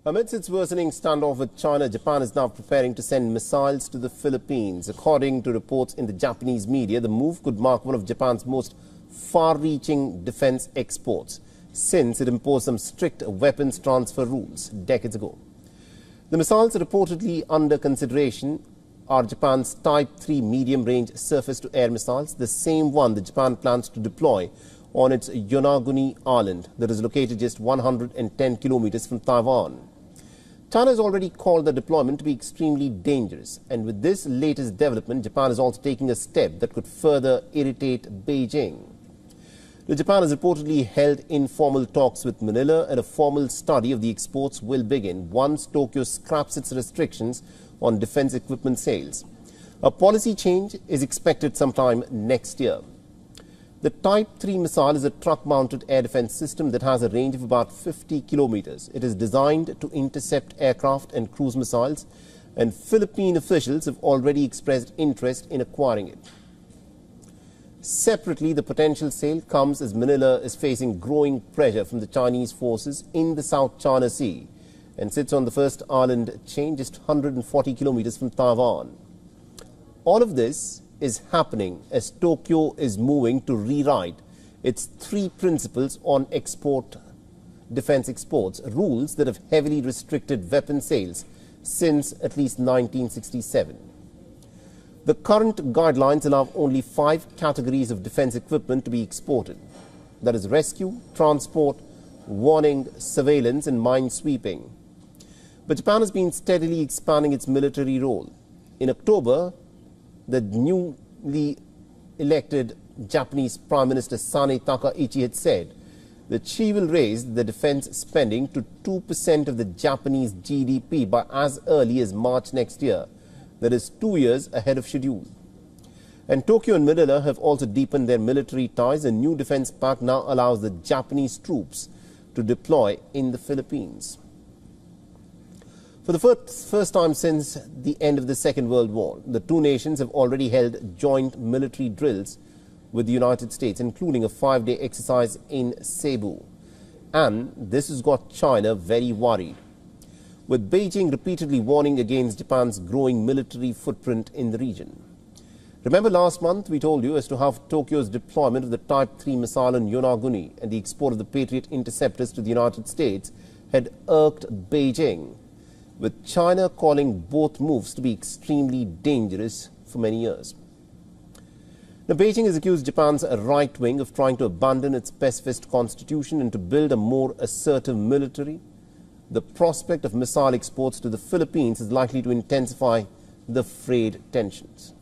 Amidst its worsening standoff with China, Japan is now preparing to send missiles to the Philippines. According to reports in the Japanese media, the move could mark one of Japan's most far-reaching defense exports since it imposed some strict weapons transfer rules decades ago. The missiles reportedly under consideration are Japan's Type 3 medium-range surface-to-air missiles, the same one that Japan plans to deploy on its Yonaguni Island that is located just 110 kilometers from Taiwan. China has already called the deployment to be extremely dangerous, and with this latest development, Japan is also taking a step that could further irritate Beijing. Japan has reportedly held informal talks with Manila, and a formal study of the exports will begin once Tokyo scraps its restrictions on defense equipment sales. A policy change is expected sometime next year. The Type 3 missile is a truck-mounted air defense system that has a range of about 50 kilometers. It is designed to intercept aircraft and cruise missiles, and Philippine officials have already expressed interest in acquiring it. Separately, the potential sale comes as Manila is facing growing pressure from the Chinese forces in the South China Sea and sits on the first island chain just 140 kilometers from Taiwan. All of this is happening as Tokyo is moving to rewrite its 3 principles on defense exports, rules that have heavily restricted weapon sales since at least 1967. The current guidelines allow only 5 categories of defense equipment to be exported. That is rescue, transport, warning, surveillance and minesweeping. But Japan has been steadily expanding its military role. In October, the newly elected Japanese Prime Minister Sane Takaichi had said that she will raise the defense spending to 2% of the Japanese GDP by as early as March next year. That is 2 years ahead of schedule. And Tokyo and Manila have also deepened their military ties. A new defense pact now allows the Japanese troops to deploy in the Philippines. For the first time since the end of the Second World War, the 2 nations have already held joint military drills with the United States, including a 5-day exercise in Cebu. And this has got China very worried, with Beijing repeatedly warning against Japan's growing military footprint in the region. Remember last month we told you as to how Tokyo's deployment of the Type 3 missile on Yonaguni and the export of the Patriot interceptors to the United States had irked Beijing, with China calling both moves to be extremely dangerous for many years. Now, Beijing has accused Japan's right wing of trying to abandon its pacifist constitution and to build a more assertive military. The prospect of missile exports to the Philippines is likely to intensify the frayed tensions.